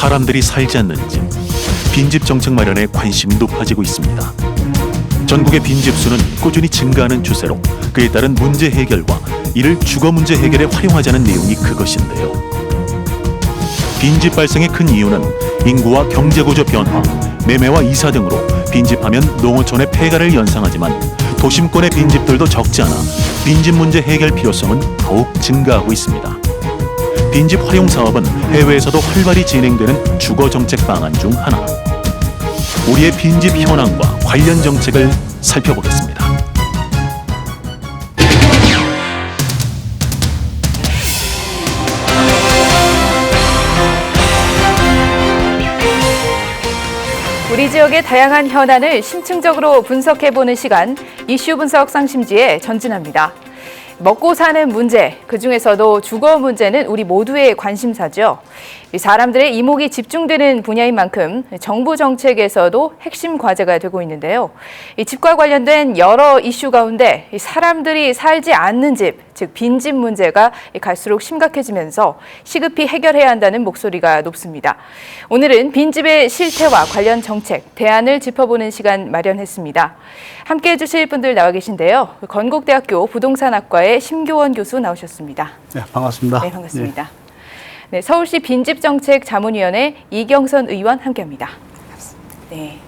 사람들이 살지 않는 집, 빈집 정책 마련에 관심이 높아지고 있습니다. 전국의 빈집수는 꾸준히 증가하는 추세로 그에 따른 문제 해결과 이를 주거 문제 해결에 활용하자는 내용이 그것인데요. 빈집 발생의 큰 이유는 인구와 경제구조 변화, 매매와 이사 등으로 빈집하면 농어촌의 폐가를 연상하지만 도심권의 빈집들도 적지 않아 빈집 문제 해결 필요성은 더욱 증가하고 있습니다. 빈집 활용 사업은 해외에서도 활발히 진행되는 주거 정책 방안 중 하나. 우리의 빈집 현황과 관련 정책을 살펴보겠습니다. 우리 지역의 다양한 현안을 심층적으로 분석해보는 시간, 이슈 분석 쌍심지에 전진합니다. 먹고 사는 문제, 그중에서도 주거 문제는 우리 모두의 관심사죠. 사람들의 이목이 집중되는 분야인 만큼 정부 정책에서도 핵심 과제가 되고 있는데요. 이 집과 관련된 여러 이슈 가운데 사람들이 살지 않는 집, 즉 빈집 문제가 갈수록 심각해지면서 시급히 해결해야 한다는 목소리가 높습니다. 오늘은 빈집의 실태와 관련 정책, 대안을 짚어보는 시간 마련했습니다. 함께해 주실 분들 나와 계신데요. 건국대학교 부동산학과의 심교원 교수 나오셨습니다. 네, 반갑습니다. 네, 반갑습니다. 네, 서울시 빈집정책 자문위원회 이경선 의원 함께합니다. 네.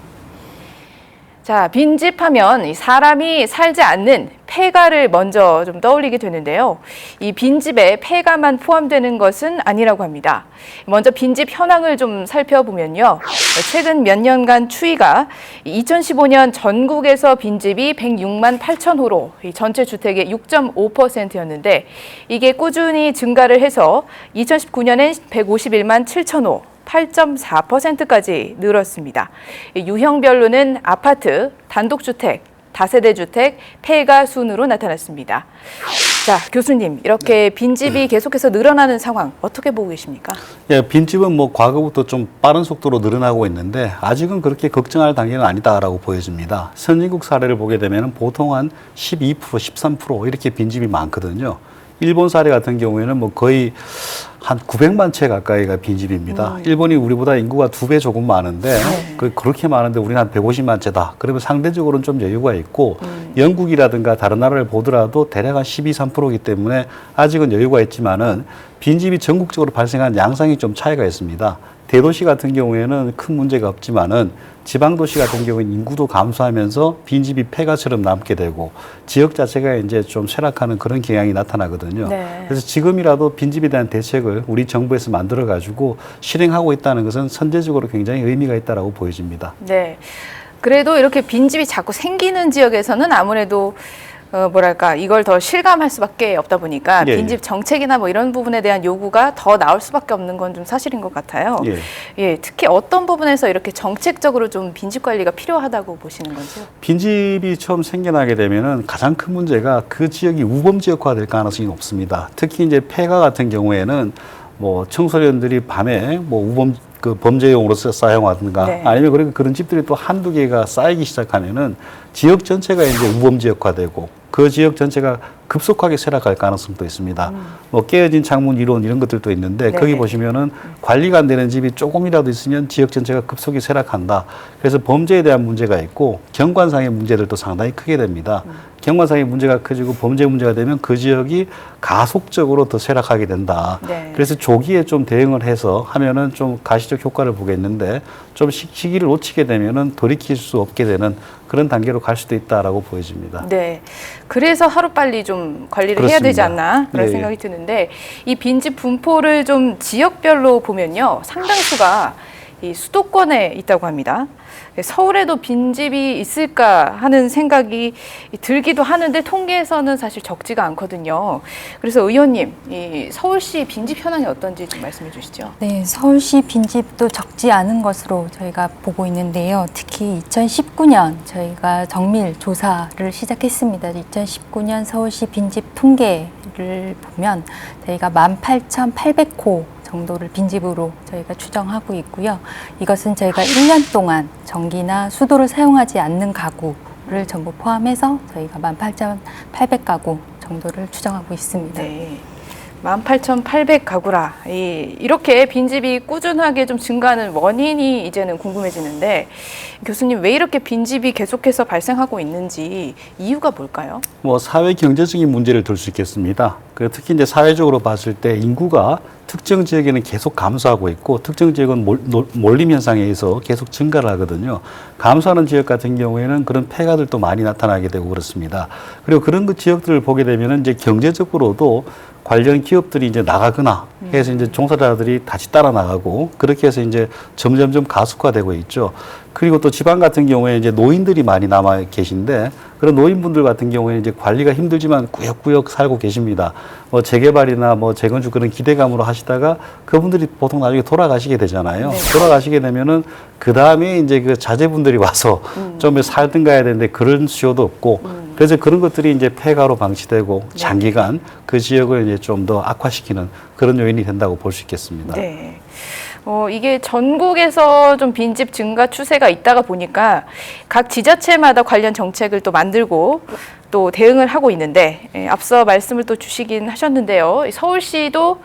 자, 빈집하면 사람이 살지 않는 폐가를 먼저 좀 떠올리게 되는데요. 이 빈집에 폐가만 포함되는 것은 아니라고 합니다. 먼저 빈집 현황을 좀 살펴보면요. 최근 몇 년간 추이가 2015년 전국에서 빈집이 106만 8천 호로 전체 주택의 6.5%였는데 이게 꾸준히 증가를 해서 2019년엔 151만 7천 호, 8.4%까지 늘었습니다. 유형별로는 아파트, 단독주택, 다세대 주택, 폐가 순으로 나타났습니다. 자, 교수님, 이렇게 빈집이 계속해서 늘어나는 상황 어떻게 보고 계십니까? 예, 빈집은 뭐 과거부터 좀 빠른 속도로 늘어나고 있는데 아직은 그렇게 걱정할 단계는 아니다라고 보여집니다. 선진국 사례를 보게 되면 보통 한 12%, 13% 이렇게 빈집이 많거든요. 일본 사례 같은 경우에는 뭐 거의 한 900만 채 가까이가 빈집입니다. 일본이 우리보다 인구가 2배 조금 많은데 그렇게 많은데 우리는 한 150만 채다. 그러면 상대적으로는 좀 여유가 있고 영국이라든가 다른 나라를 보더라도 대략 한 12, 3%이기 때문에 아직은 여유가 있지만은 빈집이 전국적으로 발생한 양상이 좀 차이가 있습니다. 대도시 같은 경우에는 큰 문제가 없지만은 지방도시 같은 경우는 인구도 감소하면서 빈집이 폐가처럼 남게 되고 지역 자체가 이제 좀 쇠락하는 그런 경향이 나타나거든요. 네. 그래서 지금이라도 빈집에 대한 대책을 우리 정부에서 만들어 가지고 실행하고 있다는 것은 선제적으로 굉장히 의미가 있다라고 보여집니다. 네. 그래도 이렇게 빈집이 자꾸 생기는 지역에서는 아무래도 뭐랄까 이걸 더 실감할 수밖에 없다 보니까 예, 빈집 정책이나 뭐 이런 부분에 대한 요구가 더 나올 수밖에 없는 건 좀 사실인 것 같아요. 예. 예, 특히 어떤 부분에서 이렇게 정책적으로 좀 빈집 관리가 필요하다고 보시는 건지요? 빈집이 처음 생겨나게 되면은 가장 큰 문제가 그 지역이 우범 지역화될 가능성이 높습니다. 특히 이제 폐가 같은 경우에는 뭐 청소년들이 밤에 뭐 우범 그 범죄용으로 사용하든가 네. 아니면 그런 집들이 또 한두 개가 쌓이기 시작하면은 지역 전체가 이제 우범 지역화되고 그 지역 전체가 급속하게 쇠락할 가능성도 있습니다. 뭐 깨어진 창문 이론 이런 것들도 있는데 네네. 거기 보시면은 관리가 안 되는 집이 조금이라도 있으면 지역 전체가 급속히 쇠락한다. 그래서 범죄에 대한 문제가 있고 경관상의 문제들도 상당히 크게 됩니다. 경관상의 문제가 커지고 범죄 문제가 되면 그 지역이 가속적으로 더 쇠락하게 된다. 네. 그래서 조기에 좀 대응을 해서 하면은 좀 가시적 효과를 보겠는데 좀 시기를 놓치게 되면은 돌이킬 수 없게 되는 그런 단계로 갈 수도 있다라고 보여집니다. 네. 그래서 하루빨리 좀 관리를 그렇습니다. 해야 되지 않나 그런 예, 생각이 드는데 이 빈집 분포를 좀 지역별로 보면요. 상당수가 이 수도권에 있다고 합니다. 서울에도 빈집이 있을까 하는 생각이 들기도 하는데 통계에서는 사실 적지가 않거든요. 그래서 의원님, 이 서울시 빈집 현황이 어떤지 좀 말씀해 주시죠. 네, 서울시 빈집도 적지 않은 것으로 저희가 보고 있는데요. 특히 2019년 저희가 정밀 조사를 시작했습니다. 2019년 서울시 빈집 통계를 보면 저희가 18,800호 정도를 빈집으로 저희가 추정하고 있고요. 이것은 저희가 1년 동안 전기나 수도를 사용하지 않는 가구를 전부 포함해서 저희가 18,800가구 정도를 추정하고 있습니다. 네. 18,800가구라. 이렇게 빈집이 꾸준하게 좀 증가하는 원인이 이제는 궁금해지는데 교수님 왜 이렇게 빈집이 계속해서 발생하고 있는지 이유가 뭘까요? 뭐 사회 경제적인 문제를 들 수 있겠습니다. 특히 이제 사회적으로 봤을 때 인구가 특정 지역에는 계속 감소하고 있고 특정 지역은 몰림 현상에 의해서 계속 증가를 하거든요. 감소하는 지역 같은 경우에는 그런 폐가들도 많이 나타나게 되고 그렇습니다. 그리고 그런 그 지역들을 보게 되면은 이제 경제적으로도 관련 기업들이 이제 나가거나 해서 이제 종사자들이 다시 따라 나가고 그렇게 해서 이제 점점점 가속화되고 있죠. 그리고 또 지방 같은 경우에 이제 노인들이 많이 남아 계신데 그런 노인분들 같은 경우에 이제 관리가 힘들지만 꾸역꾸역 살고 계십니다. 뭐 재개발이나 뭐 재건축 그런 기대감으로 하시다가 그분들이 보통 나중에 돌아가시게 되잖아요. 네. 돌아가시게 되면은 그 다음에 이제 그 자제분들이 와서 좀 살든가 해야 되는데 그런 수요도 없고 그래서 그런 것들이 이제 폐가로 방치되고 장기간 그 지역을 이제 좀 더 악화시키는 그런 요인이 된다고 볼 수 있겠습니다. 네. 이게 전국에서 좀 빈집 증가 추세가 있다가 보니까 각 지자체마다 관련 정책을 또 만들고 또 대응을 하고 있는데 앞서 말씀을 또 주시긴 하셨는데요. 서울시도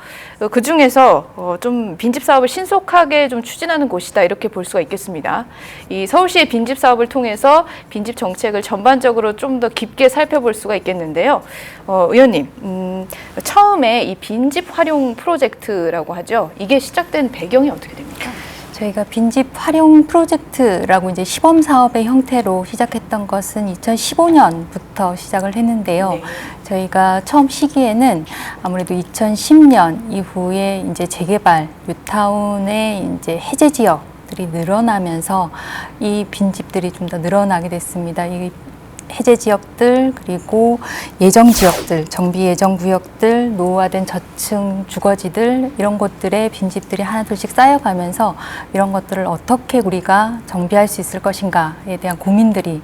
그 중에서 좀 빈집 사업을 신속하게 좀 추진하는 곳이다 이렇게 볼 수가 있겠습니다. 이 서울시의 빈집 사업을 통해서 빈집 정책을 전반적으로 좀 더 깊게 살펴볼 수가 있겠는데요. 의원님, 처음에 이 빈집 활용 프로젝트라고 하죠. 이게 시작된 배경이 어떻게 됩니까? 저희가 빈집 활용 프로젝트라고 이제 시범 사업의 형태로 시작했던 것은 2015년부터 시작을 했는데요. 네. 저희가 처음 시기에는 아무래도 2010년 이후에 이제 재개발, 뉴타운의 이제 해제 지역들이 늘어나면서 이 빈집들이 좀 더 늘어나게 됐습니다. 이 해제 지역들 그리고 예정 지역들, 정비 예정 구역들, 노후화된 저층 주거지들 이런 곳들의 빈집들이 하나둘씩 쌓여가면서 이런 것들을 어떻게 우리가 정비할 수 있을 것인가에 대한 고민들이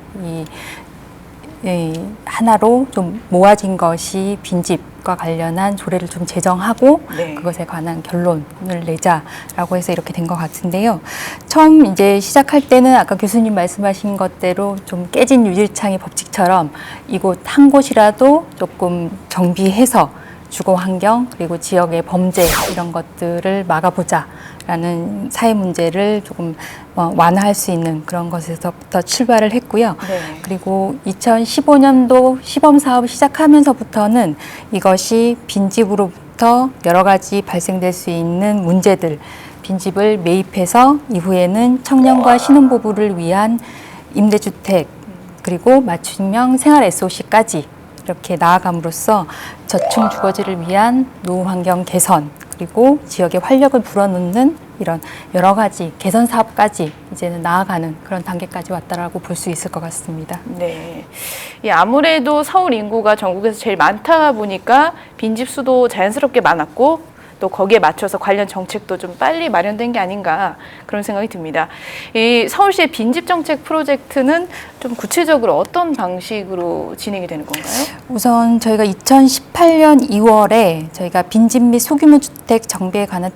하나로 좀 모아진 것이 빈집과 관련한 조례를 좀 제정하고 네. 그것에 관한 결론을 내자라고 해서 이렇게 된 것 같은데요. 처음 이제 시작할 때는 아까 교수님 말씀하신 것대로 좀 깨진 유리창의 법칙처럼 이곳 한 곳이라도 조금 정비해서 주거 환경 그리고 지역의 범죄 이런 것들을 막아보자라는 사회 문제를 조금 완화할 수 있는 그런 것에서부터 출발을 했고요. 네. 그리고 2015년도 시범 사업을 시작하면서부터는 이것이 빈집으로부터 여러 가지 발생될 수 있는 문제들, 빈집을 매입해서 이후에는 청년과 신혼부부를 위한 임대주택 그리고 맞춤형 생활 SOC까지 이렇게 나아감으로써 저층 주거지를 위한 노후 환경 개선 그리고 지역의 활력을 불어넣는 이런 여러 가지 개선 사업까지 이제는 나아가는 그런 단계까지 왔다라고 볼 수 있을 것 같습니다. 네. 아무래도 서울 인구가 전국에서 제일 많다 보니까 빈집 수도 자연스럽게 많았고 또 거기에 맞춰서 관련 정책도 좀 빨리 마련된 게 아닌가 그런 생각이 듭니다. 이 서울시의 빈집 정책 프로젝트는 좀 구체적으로 어떤 방식으로 진행이 되는 건가요? 우선 저희가 2018년 2월에 저희가 빈집 및 소규모 주택 정비에 관한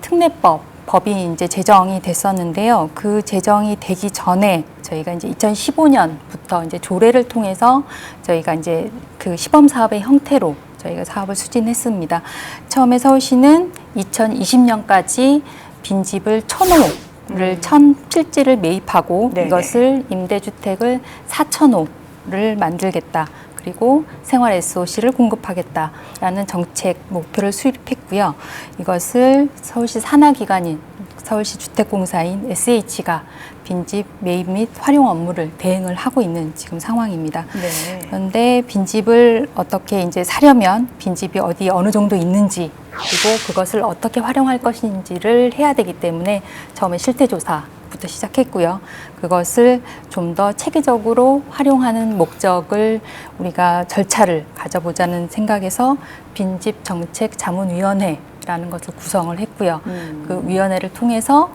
법이 이제 제정이 됐었는데요. 그 제정이 되기 전에 저희가 이제 2015년부터 이제 조례를 통해서 저희가 이제 그 시범 사업의 형태로 저희가 사업을 추진했습니다. 처음에 서울시는 2020년까지 빈집을 1,000호를 1,000필지를 매입하고 네네. 이것을 임대주택을 4,000호를 만들겠다. 그리고 생활 SOC를 공급하겠다라는 정책 목표를 수립했고요. 이것을 서울시 산하기관인 서울시 주택공사인 SH가 빈집 매입 및 활용 업무를 대행을 하고 있는 지금 상황입니다. 네. 그런데 빈집을 어떻게 이제 사려면 빈집이 어디 어느 정도 있는지 그리고 그것을 어떻게 활용할 것인지를 해야 되기 때문에 처음에 실태조사 것부터 시작했고요. 그것을 좀 더 체계적으로 활용하는 목적을 우리가 절차를 가져보자는 생각에서 빈집정책자문위원회라는 것을 구성을 했고요. 그 위원회를 통해서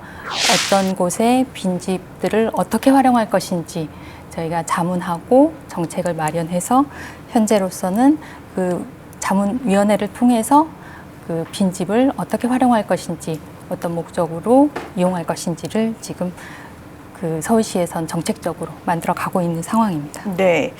어떤 곳에 빈집들을 어떻게 활용할 것인지 저희가 자문하고 정책을 마련해서 현재로서는 그 자문위원회를 통해서 그 빈집을 어떻게 활용할 것인지 어떤 목적으로 이용할 것인지를 지금 그 서울시에선 정책적으로 만들어 가고 있는 상황입니다. 네.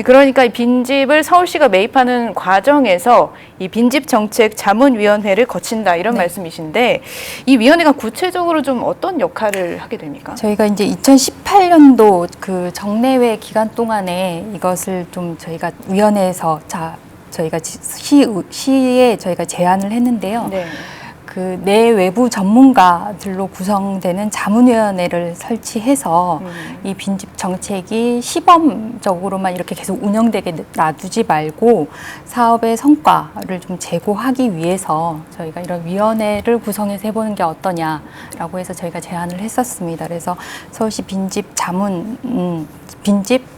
그러니까 이 빈집을 서울시가 매입하는 과정에서 이 빈집정책자문위원회를 거친다 이런 네. 말씀이신데 이 위원회가 구체적으로 좀 어떤 역할을 하게 됩니까? 저희가 이제 2018년도 그 정례회 기간 동안에 이것을 좀 저희가 위원회에서 저희가 시에 저희가 제안을 했는데요. 네. 그 내외부 전문가들로 구성되는 자문위원회를 설치해서 이 빈집 정책이 시범적으로만 이렇게 계속 운영되게 놔두지 말고 사업의 성과를 좀 제고하기 위해서 저희가 이런 위원회를 구성해서 해보는 게 어떠냐라고 해서 저희가 제안을 했었습니다. 그래서 서울시 빈집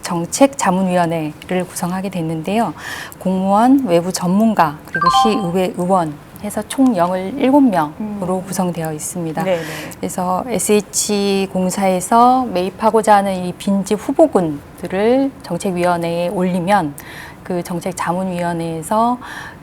정책 자문위원회를 구성하게 됐는데요. 공무원, 외부 전문가, 그리고 시의회 의원 해서 총 7명으로 구성되어 있습니다. 네네. 그래서 SH공사에서 매입하고자 하는 이 빈집 후보군들을 정책위원회에 올리면 그 정책자문위원회에서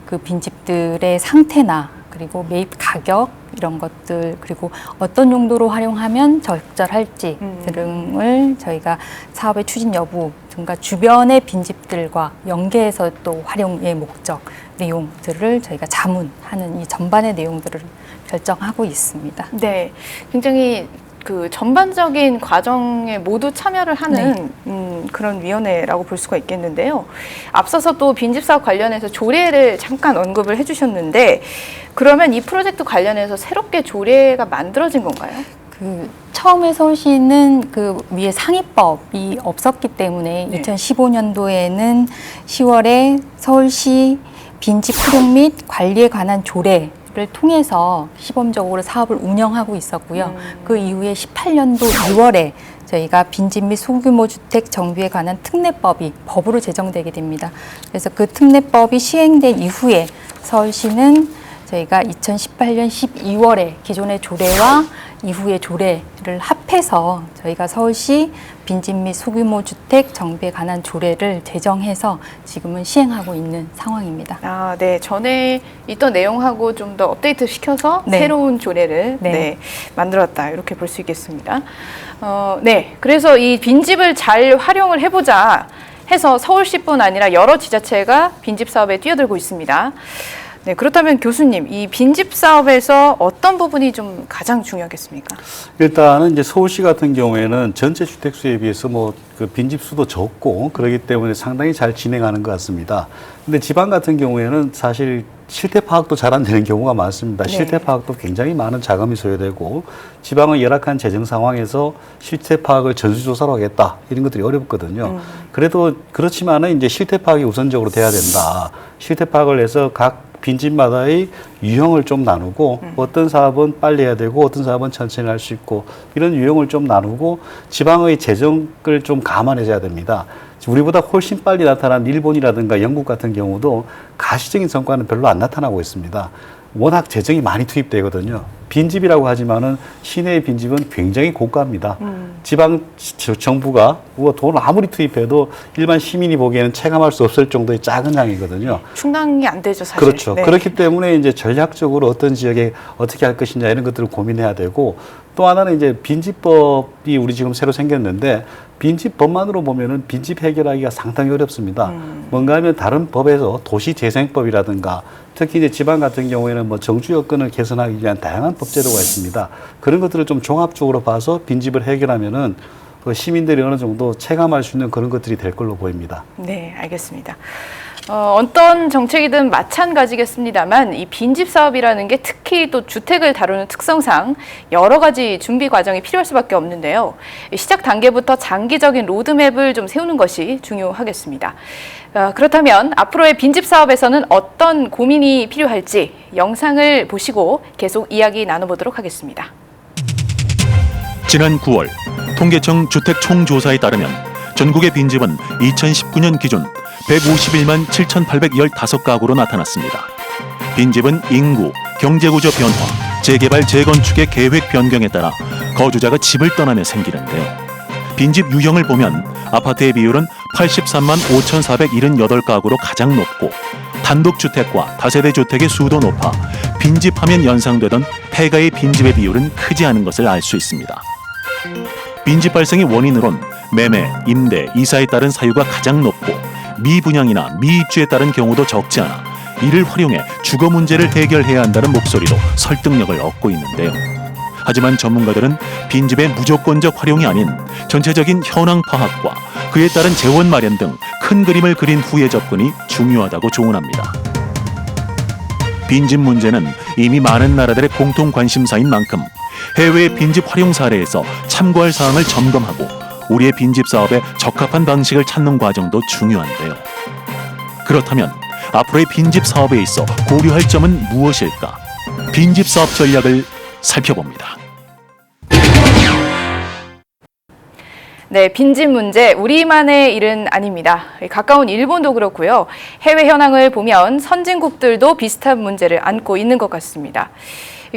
그 빈집들의 상태나 그리고 매입 가격 이런 것들 그리고 어떤 용도로 활용하면 적절할지 등을 저희가 사업의 추진 여부 등과 주변의 빈집들과 연계해서 또 활용의 목적 내용들을 저희가 자문하는 이 전반의 내용들을 결정하고 있습니다. 네. 굉장히 그 전반적인 과정에 모두 참여를 하는 그런 위원회라고 볼 수가 있겠는데요. 앞서서 또 빈집 사업 관련해서 조례를 잠깐 언급을 해주셨는데 그러면 이 프로젝트 관련해서 새롭게 조례가 만들어진 건가요? 그 처음에 서울시는 그 위에 상위법이 없었기 때문에 네. 2015년도에는 10월에 서울시 빈집 활용 및 관리에 관한 조례를 통해서 시범적으로 사업을 운영하고 있었고요. 그 이후에 18년도 2월에 저희가 빈집 및 소규모 주택 정비에 관한 특례법이 법으로 제정되게 됩니다. 그래서 그 특례법이 시행된 이후에 서울시는 저희가 2018년 12월에 기존의 조례와 이후의 조례를 합해서 저희가 서울시 빈집 및 소규모 주택 정비에 관한 조례를 제정해서 지금은 시행하고 있는 상황입니다. 아, 네. 전에 있던 내용하고 좀 더 업데이트 시켜서 네. 새로운 조례를 네. 만들었다. 이렇게 볼 수 있겠습니다. 네. 그래서 이 빈집을 잘 활용을 해보자 해서 서울시뿐 아니라 여러 지자체가 빈집 사업에 뛰어들고 있습니다. 네, 그렇다면 교수님, 이 빈집 사업에서 어떤 부분이 좀 가장 중요하겠습니까? 일단은 이제 서울시 같은 경우에는 전체 주택 수에 비해서 뭐 그 빈집 수도 적고 그렇기 때문에 상당히 잘 진행하는 것 같습니다. 근데 지방 같은 경우에는 사실 실태 파악도 잘 안 되는 경우가 많습니다. 네. 실태 파악도 굉장히 많은 자금이 소요되고 지방은 열악한 재정 상황에서 실태 파악을 전수조사로 하겠다 이런 것들이 어렵거든요. 그래도 그렇지만은 이제 실태 파악이 우선적으로 돼야 된다. 실태 파악을 해서 각 빈집마다의 유형을 좀 나누고 어떤 사업은 빨리 해야 되고 어떤 사업은 천천히 할 수 있고 이런 유형을 좀 나누고 지방의 재정을 좀 감안해줘야 됩니다. 우리보다 훨씬 빨리 나타난 일본이라든가 영국 같은 경우도 가시적인 성과는 별로 안 나타나고 있습니다. 워낙 재정이 많이 투입되거든요. 빈집이라고 하지만은 시내의 빈집은 굉장히 고가입니다. 지방 정부가 돈을 아무리 투입해도 일반 시민이 보기에는 체감할 수 없을 정도의 작은 양이거든요. 충당이 안 되죠, 사실. 그렇죠. 네. 그렇기 때문에 이제 전략적으로 어떤 지역에 어떻게 할 것이냐 이런 것들을 고민해야 되고 또 하나는 이제 빈집법이 우리 지금 새로 생겼는데 빈집법만으로 보면은 빈집 해결하기가 상당히 어렵습니다. 뭔가 하면 다른 법에서 도시재생법이라든가 특히 이제 지방 같은 경우에는 뭐 정주 여건을 개선하기 위한 다양한 법제도가 있습니다. 그런 것들을 좀 종합적으로 봐서 빈집을 해결하면은 그 시민들이 어느 정도 체감할 수 있는 그런 것들이 될 걸로 보입니다. 네, 알겠습니다. 어떤 정책이든 마찬가지겠습니다만 이 빈집 사업이라는 게 특히 또 주택을 다루는 특성상 여러 가지 준비 과정이 필요할 수밖에 없는데요. 시작 단계부터 장기적인 로드맵을 좀 세우는 것이 중요하겠습니다. 그렇다면 앞으로의 빈집 사업에서는 어떤 고민이 필요할지 영상을 보시고 계속 이야기 나눠보도록 하겠습니다. 지난 9월 통계청 주택 총조사에 따르면 전국의 빈집은 2019년 기준 151만 7,815가구로 나타났습니다. 빈집은 인구, 경제구조 변화, 재개발, 재건축의 계획 변경에 따라 거주자가 집을 떠나며 생기는데요. 빈집 유형을 보면 아파트의 비율은 83만 5,478가구로 가장 높고 단독주택과 다세대 주택의 수도 높아 빈집하면 연상되던 폐가의 빈집의 비율은 크지 않은 것을 알 수 있습니다. 빈집 발생의 원인으론 매매, 임대, 이사에 따른 사유가 가장 높고 미분양이나 미입주에 따른 경우도 적지 않아 이를 활용해 주거 문제를 해결해야 한다는 목소리도 설득력을 얻고 있는데요. 하지만 전문가들은 빈집의 무조건적 활용이 아닌 전체적인 현황 파악과 그에 따른 재원 마련 등 큰 그림을 그린 후의 접근이 중요하다고 조언합니다. 빈집 문제는 이미 많은 나라들의 공통 관심사인 만큼 해외의 빈집 활용 사례에서 참고할 사항을 점검하고 우리의 빈집 사업에 적합한 방식을 찾는 과정도 중요한데요. 그렇다면 앞으로의 빈집 사업에 있어 고려할 점은 무엇일까? 빈집 사업 전략을 살펴봅니다. 네, 빈집 문제 우리만의 일은 아닙니다. 가까운 일본도 그렇고요. 해외 현황을 보면 선진국들도 비슷한 문제를 안고 있는 것 같습니다.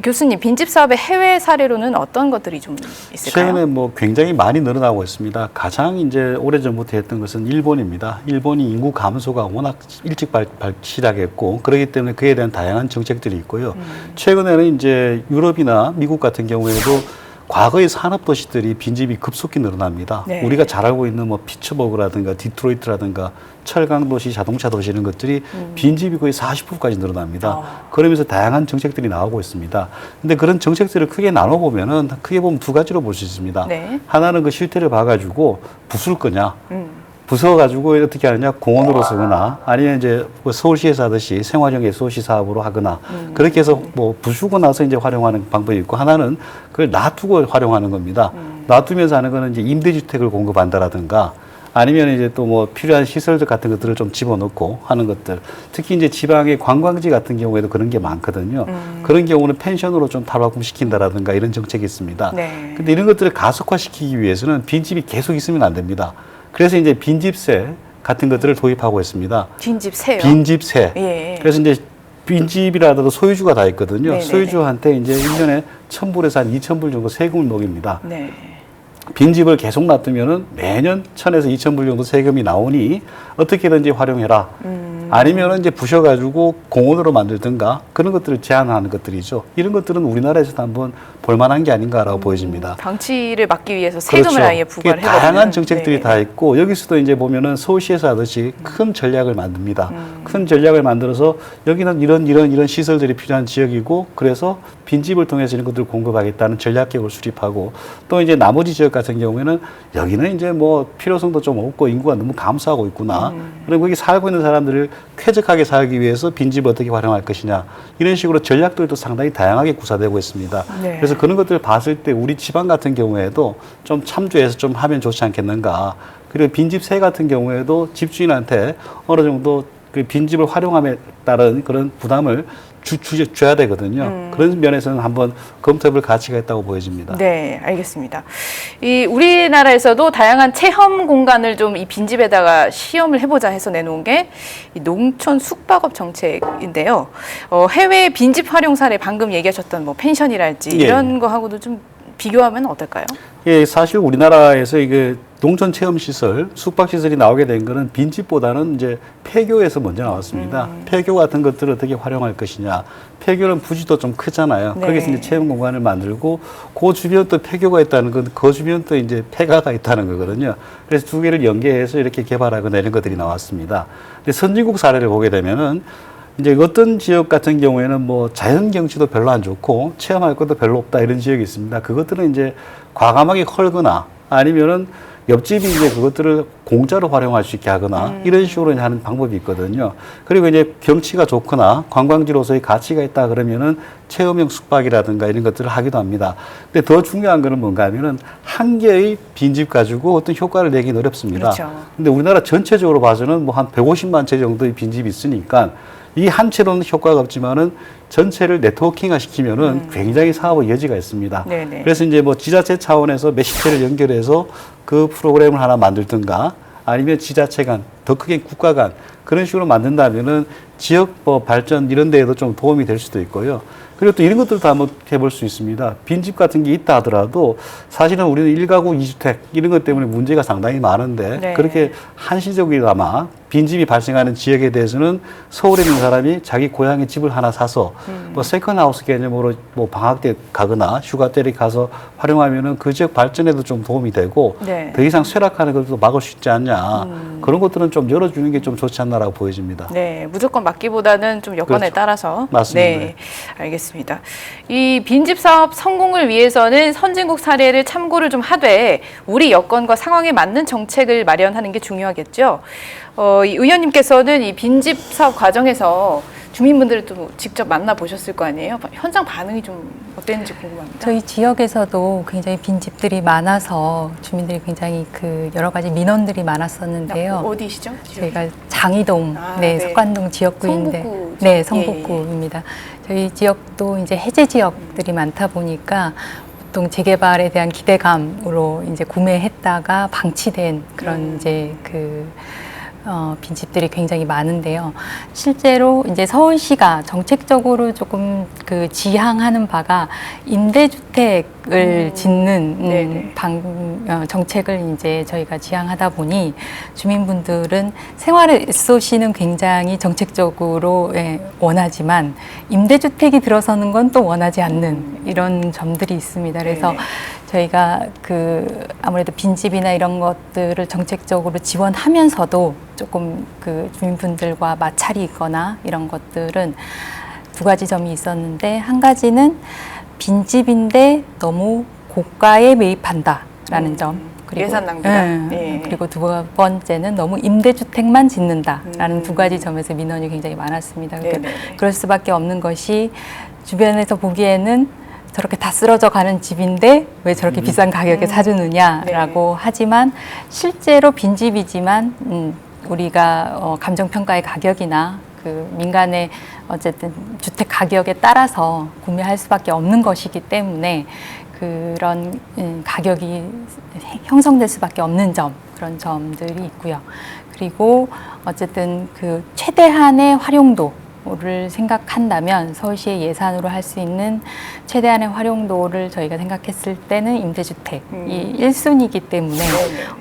교수님, 빈집 사업의 해외 사례로는 어떤 것들이 좀 있을까요? 최근에 뭐 굉장히 많이 늘어나고 있습니다. 가장 이제 오래전부터 했던 것은 일본입니다. 일본이 인구 감소가 워낙 일찍 시작했고 그렇기 때문에 그에 대한 다양한 정책들이 있고요. 최근에는 이제 유럽이나 미국 같은 경우에도 과거의 산업 도시들이 빈집이 급속히 늘어납니다. 네. 우리가 잘 알고 있는 뭐 피츠버그라든가 디트로이트라든가 철강 도시, 자동차 도시 이런 것들이 빈집이 거의 40%까지 늘어납니다. 그러면서 다양한 정책들이 나오고 있습니다. 근데 그런 정책들을 크게 나눠 보면은 크게 보면 두 가지로 볼 수 있습니다. 네. 하나는 그 실태를 봐가지고 부술 거냐. 부숴가지고 어떻게 하느냐, 공원으로 쓰거나 아니면 이제 서울시에서 하듯이 생활형 SOC 사업으로 하거나 그렇게 해서 뭐 부수고 나서 이제 활용하는 방법이 있고 하나는 그걸 놔두고 활용하는 겁니다. 놔두면서 하는 거는 이제 임대주택을 공급한다라든가 아니면 이제 또 뭐 필요한 시설들 같은 것들을 좀 집어넣고 하는 것들. 특히 이제 지방의 관광지 같은 경우에도 그런 게 많거든요. 그런 경우는 펜션으로 좀 탈바꿈시킨다라든가 이런 정책이 있습니다. 네. 근데 이런 것들을 가속화시키기 위해서는 빈집이 계속 있으면 안 됩니다. 그래서 이제 빈집세 같은 것들을 도입하고 있습니다. 빈집세요? 빈집세. 예. 그래서 이제 빈집이라도 소유주가 다 있거든요. 네네네. 소유주한테 이제 1년에 1,000불에서 한 2,000불 정도 세금을 먹입니다. 네. 빈집을 계속 놔두면은 매년 1,000에서 2,000불 정도 세금이 나오니 어떻게든지 활용해라. 아니면은 이제 부셔가지고 공원으로 만들든가 그런 것들을 제한하는 것들이죠. 이런 것들은 우리나라에서도 한번 볼만한 게 아닌가라고 보여집니다. 방치를 막기 위해서 세금을 그렇죠. 아예 부과를 해버리는. 다양한 정책들이 네. 다 있고 여기서도 이제 보면은 서울시에서 하듯이 큰 전략을 만듭니다. 큰 전략을 만들어서 여기는 이런 시설들이 필요한 지역이고 그래서 빈집을 통해서 이런 것들을 공급하겠다는 전략 계획을 수립하고 또 이제 나머지 지역 같은 경우에는 여기는 이제 뭐 필요성도 좀 없고 인구가 너무 감소하고 있구나. 그럼 거기 살고 있는 사람들을 쾌적하게 살기 위해서 빈집을 어떻게 활용할 것이냐. 이런 식으로 전략들도 상당히 다양하게 구사되고 있습니다. 네. 그래서 그런 것들을 봤을 때 우리 지방 같은 경우에도 좀 참조해서 좀 하면 좋지 않겠는가. 그리고 빈집세 같은 경우에도 집주인한테 어느 정도 그 빈집을 활용함에 따른 그런 부담을 줘야 되거든요. 그런 면에서는 한번 검토해볼 가치가 있다고 보여집니다. 네, 알겠습니다. 이 우리나라에서도 다양한 체험 공간을 좀 이 빈집에다가 시험을 해보자 해서 내놓은 게 이 농촌 숙박업 정책인데요. 해외 빈집 활용 사례 방금 얘기하셨던 뭐 펜션이랄지 예. 이런 거하고도 좀 비교하면 어떨까요? 예, 사실 우리나라에서 이게 농촌 체험 시설, 숙박 시설이 나오게 된 거는 빈집보다는 이제 폐교에서 먼저 나왔습니다. 폐교 같은 것들을 어떻게 활용할 것이냐. 폐교는 부지도 좀 크잖아요. 네. 거기서 이제 체험 공간을 만들고 그 주변 또 폐교가 있다는 건 그 주변 또 이제 폐가가 있다는 거거든요. 그래서 두 개를 연계해서 이렇게 개발하거나 이런 것들이 나왔습니다. 근데 선진국 사례를 보게 되면은 이제 어떤 지역 같은 경우에는 뭐 자연 경치도 별로 안 좋고 체험할 것도 별로 없다 이런 지역이 있습니다. 그것들은 이제 과감하게 헐거나 아니면은 옆집이 이제 그것들을 공짜로 활용할 수 있게 하거나 이런 식으로 이제 하는 방법이 있거든요. 그리고 이제 경치가 좋거나 관광지로서의 가치가 있다 그러면은 체험형 숙박이라든가 이런 것들을 하기도 합니다. 근데 더 중요한 거는 뭔가 하면은 한 개의 빈집 가지고 어떤 효과를 내기는 어렵습니다. 그렇죠. 근데 우리나라 전체적으로 봐서는 뭐 한 150만 채 정도의 빈집이 있으니까 이 한 채로는 효과가 없지만은 전체를 네트워킹화 시키면은 굉장히 사업의 여지가 있습니다. 네네. 그래서 이제 뭐 지자체 차원에서 몇십 채를 연결해서 그 프로그램을 하나 만들든가 아니면 지자체 간, 더 크게 국가 간 그런 식으로 만든다면은 지역 뭐 발전 이런 데에도 좀 도움이 될 수도 있고요. 그리고 또 이런 것들도 한번 해볼 수 있습니다. 빈집 같은 게 있다 하더라도 사실은 우리는 1가구 2주택 이런 것 때문에 문제가 상당히 많은데 네. 그렇게 한시적이나마 빈집이 발생하는 지역에 대해서는 서울에 있는 사람이 자기 고향에 집을 하나 사서 뭐 세컨하우스 개념으로 뭐 방학 때 가거나 휴가 때 가서 활용하면은 그 지역 발전에도 좀 도움이 되고 네. 더 이상 쇠락하는 것도 막을 수 있지 않냐. 그런 것들은 좀 열어주는 게 좀 좋지 않나라고 보여집니다. 네, 무조건 막기보다는 좀 여건에 그렇죠. 따라서. 맞습니다. 네, 알겠습니다. 이 빈집 사업 성공을 위해서는 선진국 사례를 참고를 좀 하되 우리 여건과 상황에 맞는 정책을 마련하는 게 중요하겠죠. 이 의원님께서는 이 빈집 사업 과정에서 주민분들을 또 직접 만나보셨을 거 아니에요? 현장 반응이 좀 어땠는지 궁금합니다. 저희 지역에서도 굉장히 빈집들이 많아서 주민들이 굉장히 그 여러 가지 민원들이 많았었는데요. 어디시죠? 저희가 장이동, 아, 네, 네. 석관동 지역구인데, 성북구. 네, 예, 성북구입니다. 저희 지역도 이제 해제 지역들이 많다 보니까 보통 재개발에 대한 기대감으로 이제 구매했다가 방치된 그런 이제 빈집들이 굉장히 많은데요. 실제로 이제 서울시가 정책적으로 조금 그 지향하는 바가 임대주택을 짓는 네네. 정책을 이제 저희가 지향하다 보니 주민분들은 생활의 SOC는 굉장히 정책적으로 원하지만 임대주택이 들어서는 건 또 원하지 않는 이런 점들이 있습니다. 그래서 네네. 저희가 아무래도 빈집이나 이런 것들을 정책적으로 지원하면서도 조금 주민분들과 마찰이 있거나 이런 것들은 두 가지 점이 있었는데, 한 가지는 빈집인데 너무 고가에 매입한다라는 점. 예산 낭비다. 예. 그리고 두 번째는 너무 임대주택만 짓는다라는 두 가지 점에서 민원이 굉장히 많았습니다. 그러니까 그럴 수밖에 없는 것이 주변에서 보기에는 저렇게 다 쓰러져 가는 집인데 왜 저렇게 비싼 가격에 사주느냐라고 하지만 실제로 빈집이지만 우리가 감정평가의 가격이나 민간의 어쨌든 주택 가격에 따라서 구매할 수밖에 없는 것이기 때문에 그런 가격이 형성될 수밖에 없는 점, 그런 점들이 있고요. 그리고 어쨌든 최대한의 활용도를 생각한다면 서울시의 예산으로 할 수 있는 최대한의 활용도를 저희가 생각했을 때는 임대주택이 1순위이기 때문에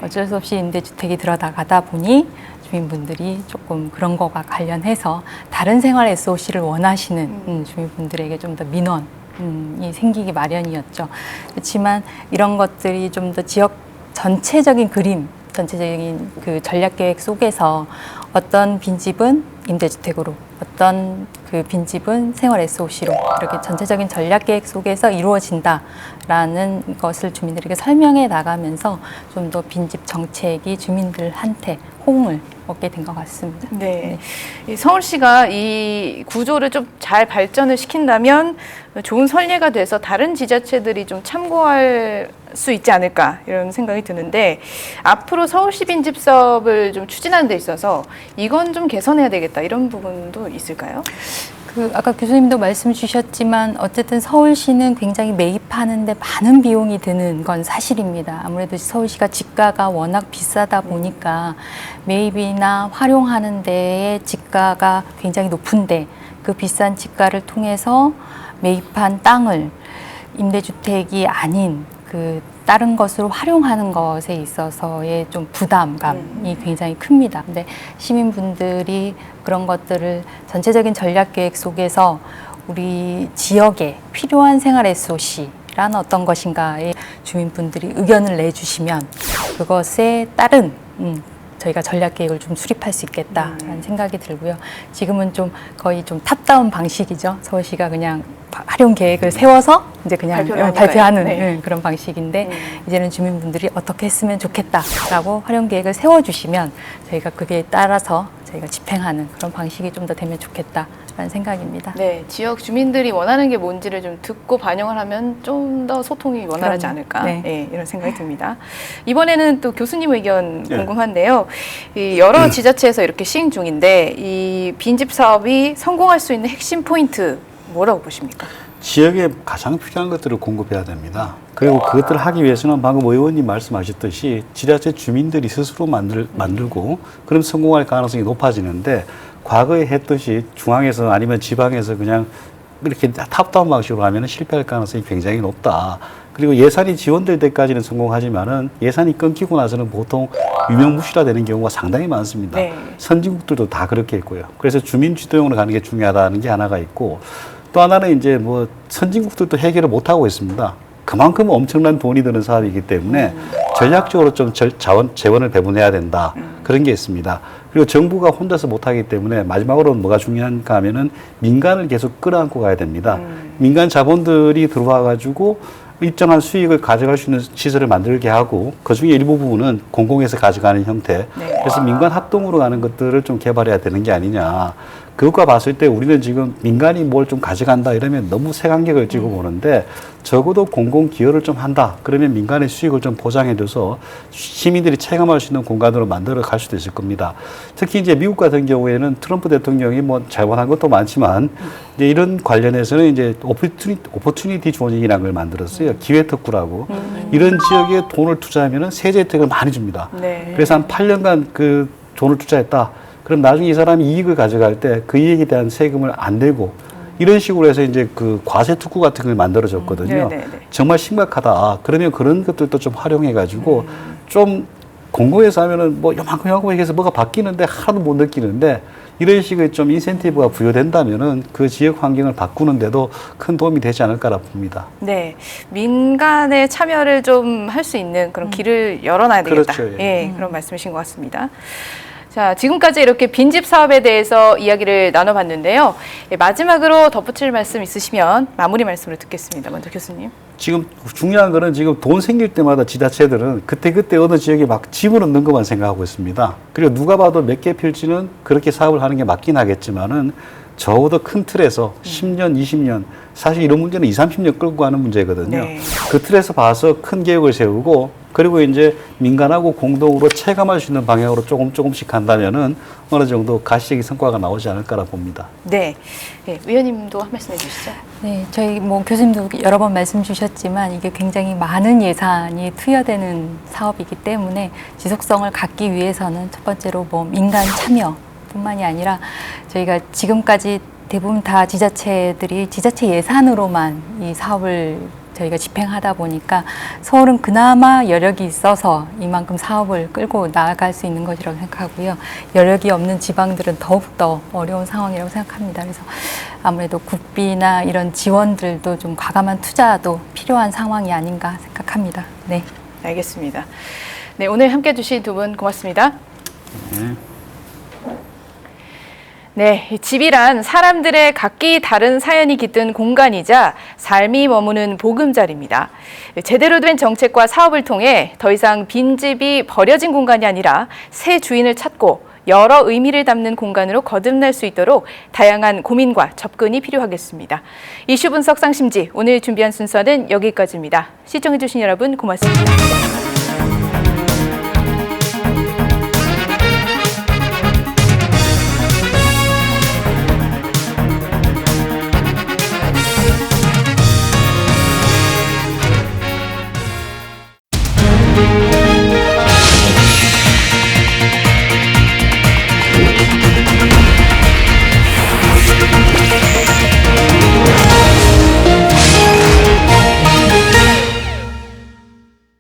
어쩔 수 없이 임대주택이 들어가다 보니 주민분들이 조금 그런 거와 관련해서 다른 생활 SOC를 원하시는 주민분들에게 좀 더 민원이 생기기 마련이었죠. 그렇지만 이런 것들이 좀 더 지역 전체적인 그림, 전체적인 전략계획 속에서 어떤 빈집은 임대주택으로, 어떤 빈집은 생활 SOC로 이렇게 전체적인 전략계획 속에서 이루어진다라는 것을 주민들에게 설명해 나가면서 좀 더 빈집 정책이 주민들한테 호응을 얻게 된 것 같습니다. 네. 이 서울시가 이 구조를 좀 잘 발전을 시킨다면 좋은 선례가 돼서 다른 지자체들이 좀 참고할 수 있지 않을까 이런 생각이 드는데, 앞으로 서울시 빈집 사업을 좀 추진하는 데 있어서 이건 좀 개선해야 되겠다 이런 부분도 있을까요? 아까 교수님도 말씀 주셨지만 어쨌든 서울시는 굉장히 매입하는데 많은 비용이 드는 건 사실입니다. 아무래도 서울시가 집가가 워낙 비싸다 보니까 매입이나 활용하는 데에 집가가 굉장히 높은데 그 비싼 집가를 통해서 매입한 땅을 임대주택이 아닌 다른 것으로 활용하는 것에 있어서의 좀 부담감이 굉장히 큽니다. 근데 시민분들이 그런 것들을 전체적인 전략 계획 속에서 우리 지역에 필요한 생활 SOC란 어떤 것인가에 주민분들이 의견을 내주시면 그것에 따른 저희가 전략 계획을 좀 수립할 수 있겠다라는 생각이 들고요. 지금은 좀 거의 좀 탑다운 방식이죠. 서울시가 그냥 활용 계획을 세워서 이제 그냥 발표하는 네. 그런 방식인데 이제는 주민분들이 어떻게 했으면 좋겠다라고 활용 계획을 세워주시면 저희가 그게 따라서 저희가 집행하는 그런 방식이 좀 더 되면 좋겠다라는 라는 생각입니다. 네, 지역 주민들이 원하는 게 뭔지를 좀 듣고 반영을 하면 좀 더 소통이 원활하지 그럼요. 않을까 네. 네, 이런 생각이 듭니다. 이번에는 또 교수님 의견 네. 궁금한데요. 이 여러 지자체에서 이렇게 시행 중인데 이 빈집 사업이 성공할 수 있는 핵심 포인트 뭐라고 보십니까? 지역에 가장 필요한 것들을 공급해야 됩니다. 그리고 그것들을 하기 위해서는 방금 의원님 말씀하셨듯이 지자체 주민들이 스스로 만들고 그럼 성공할 가능성이 높아지는데 과거에 했듯이 중앙에서 아니면 지방에서 그냥 이렇게 탑다운 방식으로 하면 실패할 가능성이 굉장히 높다. 그리고 예산이 지원될 때까지는 성공하지만은 예산이 끊기고 나서는 보통 유명무실화되는 경우가 상당히 많습니다. 네. 선진국들도 다 그렇게 했고요. 그래서 주민 주도형으로 가는 게 중요하다는 게 하나가 있고 또 하나는 이제 뭐 선진국들도 해결을 못 하고 있습니다. 그만큼 엄청난 돈이 드는 사업이기 때문에 전략적으로 좀 재원을 배분해야 된다. 그런 게 있습니다. 그리고 정부가 혼자서 못하기 때문에 마지막으로 뭐가 중요한가 하면은 민간을 계속 끌어안고 가야 됩니다. 민간 자본들이 들어와 가지고 일정한 수익을 가져갈 수 있는 시설을 만들게 하고 그중에 일부분은 공공에서 가져가는 형태. 네. 그래서 민간 합동으로 가는 것들을 좀 개발해야 되는 게 아니냐. 그것과 봤을 때 우리는 지금 민간이 뭘 좀 가져간다 이러면 너무 색안경을 찌고 보는데 적어도 공공 기여를 좀 한다. 그러면 민간의 수익을 좀 보장해줘서 시민들이 체감할 수 있는 공간으로 만들어 갈 수도 있을 겁니다. 특히 이제 미국 같은 경우에는 트럼프 대통령이 뭐 잘못한 것도 많지만 이제 이런 관련해서는 이제 오퍼튜니티 존이라는 걸 만들었어요. 기회 특구라고. 이런 지역에 돈을 투자하면은 세제 혜택을 많이 줍니다. 네. 그래서 한 8년간 그 돈을 투자했다. 그럼 나중에 이 사람이 이익을 가져갈 때 그 이익에 대한 세금을 안 내고 이런 식으로 해서 이제 그 과세 특구 같은 걸 만들어졌거든요. 네네네. 정말 심각하다. 그러면 그런 것들도 좀 활용해가지고 좀 공공에서 하면은 뭐 요만큼 해서 뭐가 바뀌는데 하나도 못 느끼는데 이런 식의 좀 인센티브가 부여된다면은 그 지역 환경을 바꾸는데도 큰 도움이 되지 않을까라 봅니다. 네, 민간의 참여를 좀 할 수 있는 그런 길을 열어놔야 되겠다. 그렇죠, 예, 그런 말씀이신 것 같습니다. 자, 지금까지 이렇게 빈집 사업에 대해서 이야기를 나눠봤는데요. 예, 마지막으로 덧붙일 말씀 있으시면 마무리 말씀을 듣겠습니다. 먼저 교수님. 지금 중요한 거는 지금 돈 생길 때마다 지자체들은 그때그때 어느 지역에 막 집어넣는 것만 생각하고 있습니다. 그리고 누가 봐도 몇 개 필지는 그렇게 사업을 하는 게 맞긴 하겠지만은 적어도 큰 틀에서 10년, 20년, 사실 이런 문제는 20, 30년 끌고 가는 문제거든요. 네. 그 틀에서 봐서 큰 계획을 세우고 그리고 이제 민간하고 공동으로 체감할 수 있는 방향으로 조금씩 한다면은 어느 정도 가시적인 성과가 나오지 않을까라 봅니다. 네, 예, 위원님도 한 말씀 해주시죠. 네, 저희 뭐 교수님도 여러 번 말씀 주셨지만 이게 굉장히 많은 예산이 투여되는 사업이기 때문에 지속성을 갖기 위해서는 첫 번째로 뭐 민간 참여뿐만이 아니라 저희가 지금까지 대부분 다 지자체들이 지자체 예산으로만 이 사업을 저희가 집행하다 보니까 서울은 그나마 여력이 있어서 이만큼 사업을 끌고 나아갈 수 있는 것이라고 생각하고요. 여력이 없는 지방들은 더욱더 어려운 상황이라고 생각합니다. 그래서 아무래도 국비나 이런 지원들도 좀 과감한 투자도 필요한 상황이 아닌가 생각합니다. 네. 알겠습니다. 네, 오늘 함께 해주신 두 분 고맙습니다. 네, 이 집이란 사람들의 각기 다른 사연이 깃든 공간이자 삶이 머무는 보금자리입니다. 제대로 된 정책과 사업을 통해 더 이상 빈집이 버려진 공간이 아니라 새 주인을 찾고 여러 의미를 담는 공간으로 거듭날 수 있도록 다양한 고민과 접근이 필요하겠습니다. 이슈 분석 상심지 오늘 준비한 순서는 여기까지입니다. 시청해주신 여러분 고맙습니다.